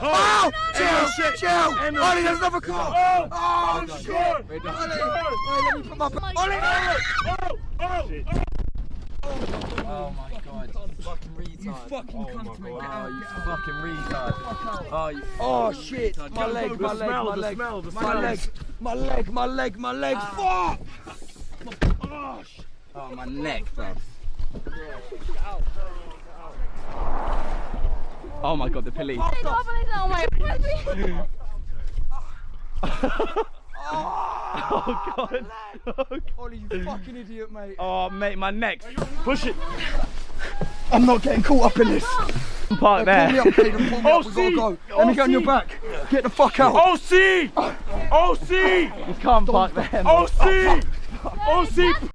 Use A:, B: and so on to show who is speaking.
A: Oh! Chill! Ollie, there's another car! Oh, shit! Ollie, let me put my... Ollie!
B: Oh my god, you fucking retard. You fucking cunt, mate. Oh, you fucking retard. Oh, you
A: Oh shit! My leg! Fuck!
B: Oh, my neck, bro. Oh my god, the police. Oh god.
A: Ollie, you fucking idiot, mate.
B: Oh mate, my neck.
C: Push it.
A: I'm not getting caught up in this.
B: Park
A: Pull me
B: there.
A: up, Caden, pull me up. We gotta go. Let me get on your back. Get the fuck out.
C: OC! OC!
B: You can't park there.
C: OC! OC!